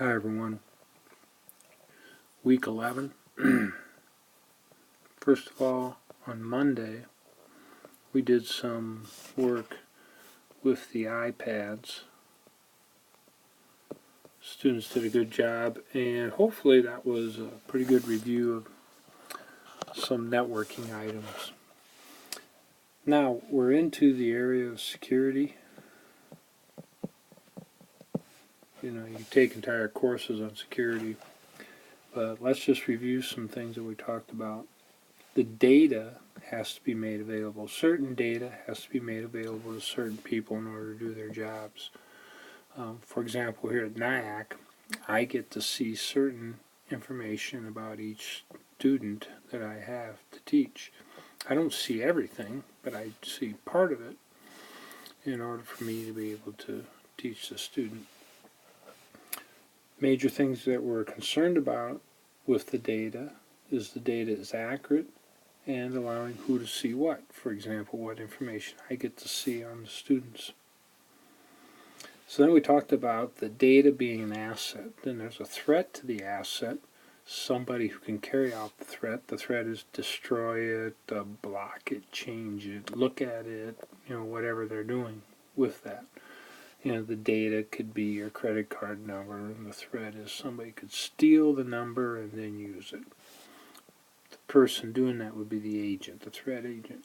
Hi everyone. Week 11. First of all, on Monday, we did some work with the iPads. Students did a good job, and hopefully that was a pretty good review of some networking items. Now, we're into the area of security. You take entire courses on security, but let's just review some things that we talked about. The data has to be made available. Certain data has to be made available to certain people in order to do their jobs. For example, here at NIACC, I get to see certain information about each student that I have to teach. I don't see everything, but I see part of it in order for me to be able to teach the student. Major things that we're concerned about with the data is accurate and allowing who to see what. For example, what information I get to see on the students. So then we talked about the data being an asset. Then there's a threat to the asset, somebody who can carry out the threat. The threat is destroy it, block it, change it, look at it, whatever they're doing with that. The data could be your credit card number, and the threat is somebody could steal the number and then use it. The person doing that would be the agent, the threat agent.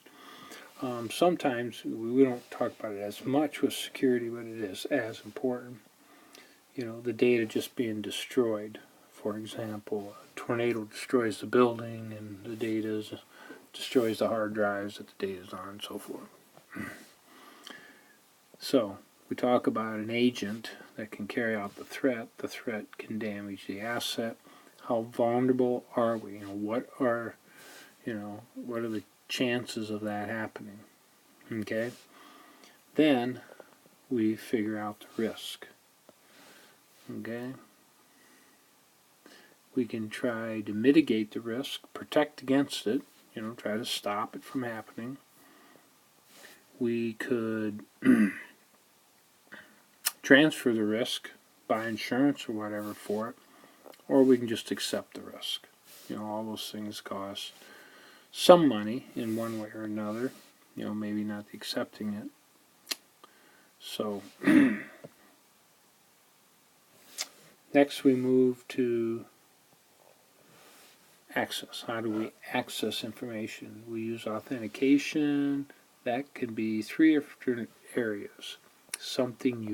Sometimes we don't talk about it as much with security, but it is as important. The data just being destroyed. For example, a tornado destroys the building, and the data destroys the hard drives that the data is on, and so forth. So we talk about an agent that can carry out the threat. The threat can damage the asset. How vulnerable are we? What are the chances of that happening? Okay. Then we figure out the risk. Okay. We can try to mitigate the risk, protect against it, try to stop it from happening. We could transfer the risk, buy insurance or whatever for it, or we can just accept the risk. All those things cost some money in one way or another, maybe not accepting it. So next we move to access. How do we access information? We use authentication. That can be three different areas. Something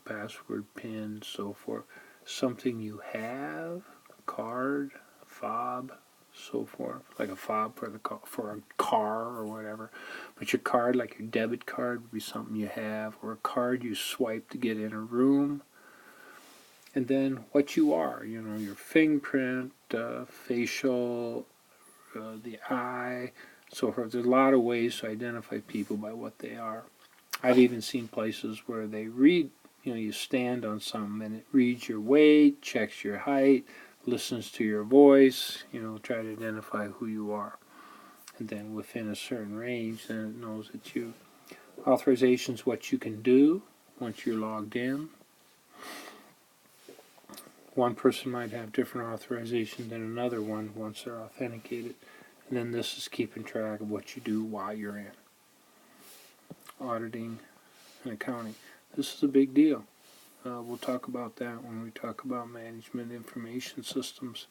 password, PIN, so forth. Something you have, a card, a fob, so forth, like a fob for a car or whatever. But your card, like your debit card, would be something you have, or a card you swipe to get in a room. And then what you are, your fingerprint, facial, the eye, so forth. There's a lot of ways to identify people by what they are. I've even seen places where they read, you stand on something and it reads your weight, checks your height, listens to your voice, try to identify who you are. And then within a certain range, then it knows that you. Authorization is what you can do once you're logged in. One person might have different authorization than another one once they're authenticated. And then this is keeping track of what you do while you're in. Auditing and accounting. This is a big deal. We'll talk about that when we talk about management information systems.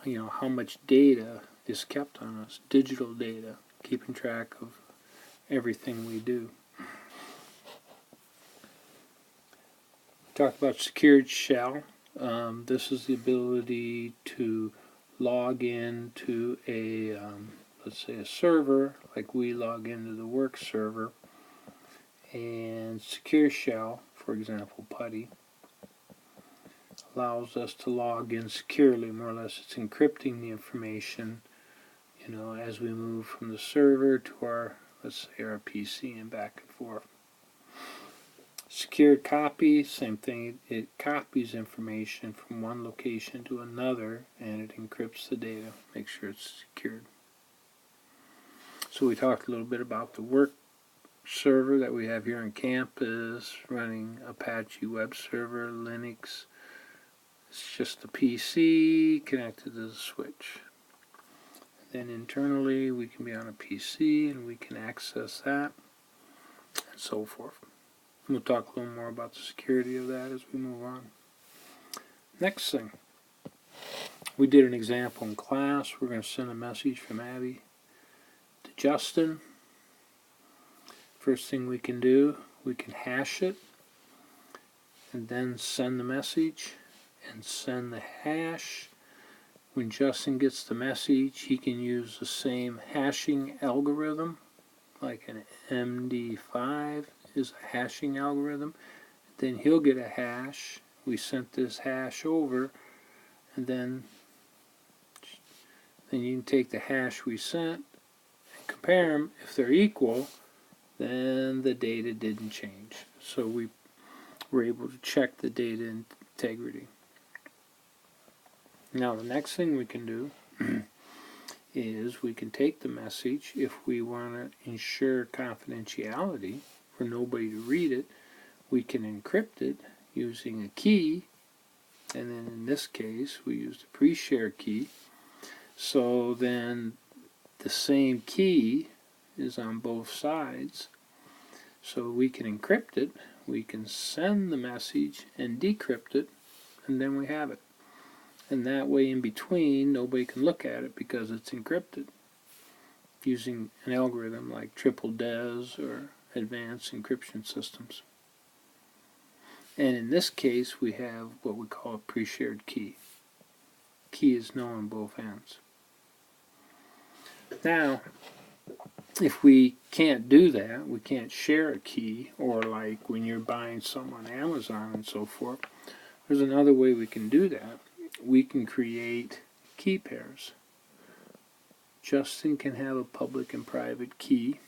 How much data is kept on us, digital data, keeping track of everything we do. Talk about secured shell. This is the ability to log into a, let's say a server, like we log into the work server, and secure shell, for example PuTTY, allows us to log in securely. More or less it's encrypting the information, as we move from the server to our, let's say our PC, and back and forth. Secured copy, same thing. It copies information from one location to another, and it encrypts the data, makes sure it's secured. So we talked a little bit about the work server that we have here on campus, running Apache web server, Linux, It's just the PC connected to the switch. Then internally we can be on a PC and we can access that and so forth. We'll talk a little more about the security of that as we move on. Next thing, we did an example in class. We're going to send a message from Abby to Justin. First thing we can do, we can hash it and then send the message and send the hash. When Justin gets the message, he can use the same hashing algorithm, like an MD5 is a hashing algorithm. Then he'll get a hash. We sent this hash over, and then you can take the hash we sent and compare them. If they're equal, then the data didn't change. So we were able to check the data integrity. Now the next thing we can do is we can take the message, if we want to ensure confidentiality for nobody to read it, we can encrypt it using a key, and then in this case we used a pre-share key. So then the same key is on both sides, so we can encrypt it, we can send the message and decrypt it, and then we have it. And that way in between nobody can look at it because it's encrypted using an algorithm like triple DES or advanced encryption systems. And in this case we have what we call a pre-shared key. Key is known on both ends. Now, if we can't do that, we can't share a key, or like when you're buying something on Amazon and so forth, there's another way we can do that. We can create key pairs. Justin can have a public and private key,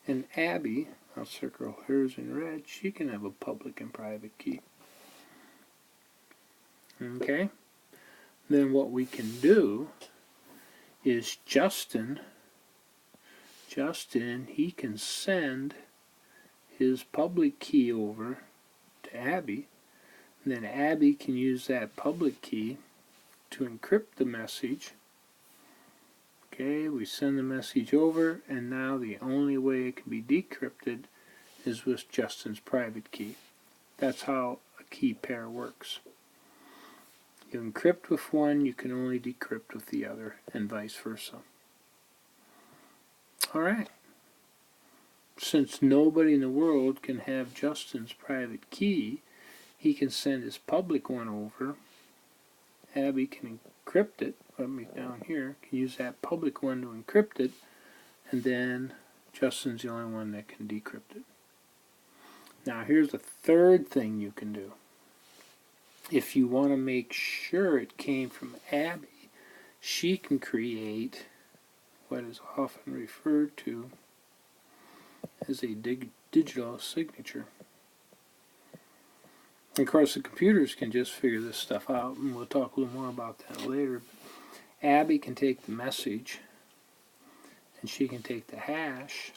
and Abby, I'll circle hers in red, she can have a public and private key. Okay? Then what we can do is Justin, he can send his public key over to Abby. And then Abby can use that public key to encrypt the message. Okay, we send the message over, and now the only way it can be decrypted is with Justin's private key. That's how a key pair works. You encrypt with one, you can only decrypt with the other, and vice versa. Alright. Since nobody in the world can have Justin's private key, he can send his public one over. Abby can encrypt it, let me down here, can use that public one to encrypt it, and then Justin's the only one that can decrypt it. Now here's the third thing you can do. If you want to make sure it came from Abby, she can create what is often referred to as a digital signature. Of course, the computers can just figure this stuff out, and we'll talk a little more about that later. But Abby can take the message, and she can take the hash,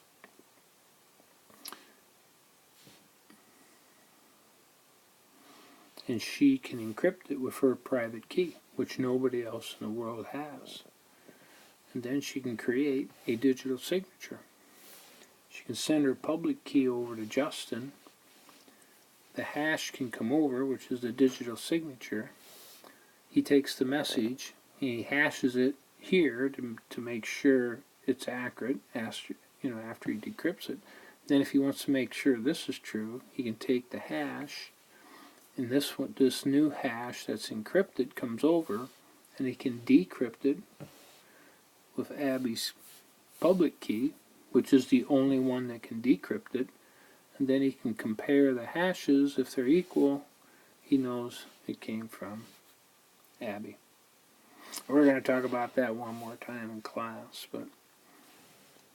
and she can encrypt it with her private key, which nobody else in the world has. And then she can create a digital signature. She can send her public key over to Justin. The hash can come over, which is the digital signature. He takes the message, and he hashes it here to make sure it's accurate after he decrypts it. Then if he wants to make sure this is true, he can take the hash, and this new hash that's encrypted comes over, and he can decrypt it with Abby's public key, which is the only one that can decrypt it. And then he can compare the hashes. If they're equal, he knows it came from Abby. We're going to talk about that one more time in class, but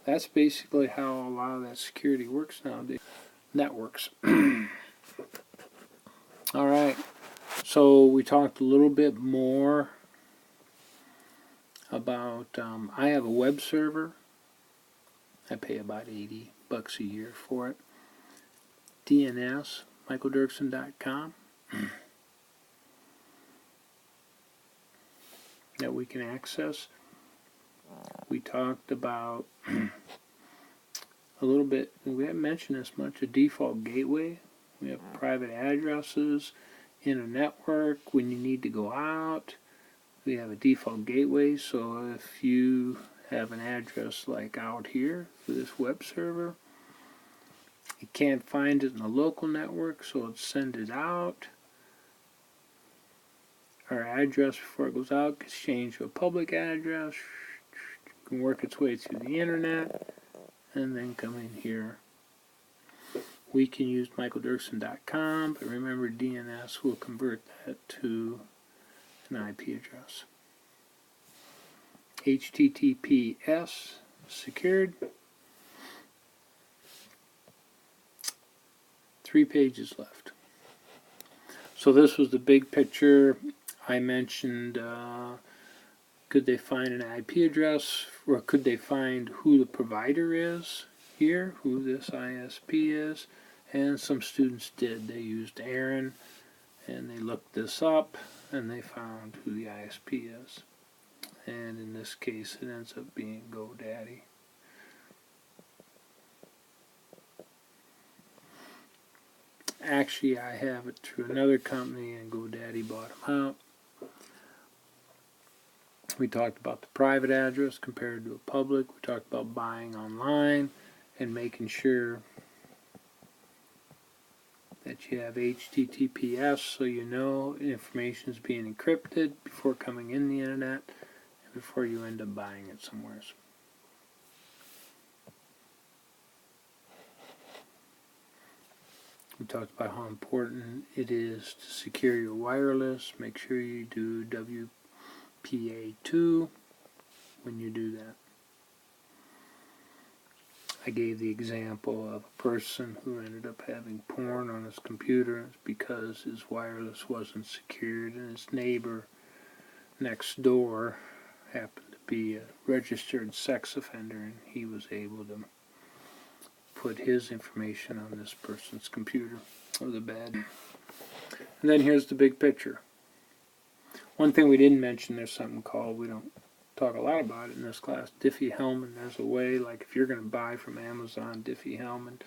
that's basically how a lot of that security works nowadays. Networks. Alright, so we talked a little bit more about, I have a web server. I pay about $80 a year for it. DNS, michaeldirksen.com. that we can access. We talked about a little bit, we haven't mentioned this much, a default gateway. We have private addresses in a network when you need to go out. We have a default gateway, so if you have an address like out here for this web server, you can't find it in the local network, so it'll send it out. Our address before it goes out gets changed to a public address, can work its way through the internet, and then come in here. We can use michaeldirksen.com, but remember DNS will convert that to an IP address. HTTPS secured. 3 pages left. So this was the big picture. I mentioned could they find an IP address, or could they find who the provider is here, who this ISP is, and some students did. They used Aaron and they looked this up and they found who the ISP is. And in this case it ends up being GoDaddy. Actually, I have it through another company and GoDaddy bought them out. We talked about the private address compared to a public. We talked about buying online and making sure that you have HTTPS so you know information is being encrypted before coming in the internet and before you end up buying it somewhere. We talked about how important it is to secure your wireless. Make sure you do wka11 when you do that. I gave the example of a person who ended up having porn on his computer because his wireless wasn't secured, and his neighbor next door happened to be a registered sex offender, and he was able to put his information on this person's computer of the bed. And then here's the big picture. One thing we didn't mention, there's something called, we don't talk a lot about it in this class, Diffie-Hellman. There's a way, like if you're going to buy from Amazon, Diffie-Hellman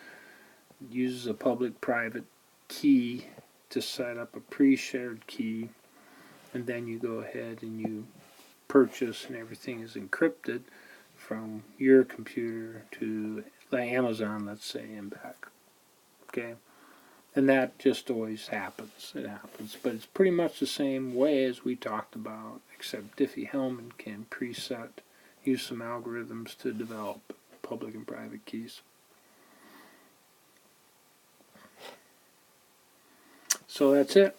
uses a public-private key to set up a pre-shared key, and then you go ahead and you purchase and everything is encrypted from your computer to Amazon, let's say, and back. Okay? And that just always happens. It happens. But it's pretty much the same way as we talked about, except Diffie-Hellman can preset, use some algorithms to develop public and private keys. So that's it.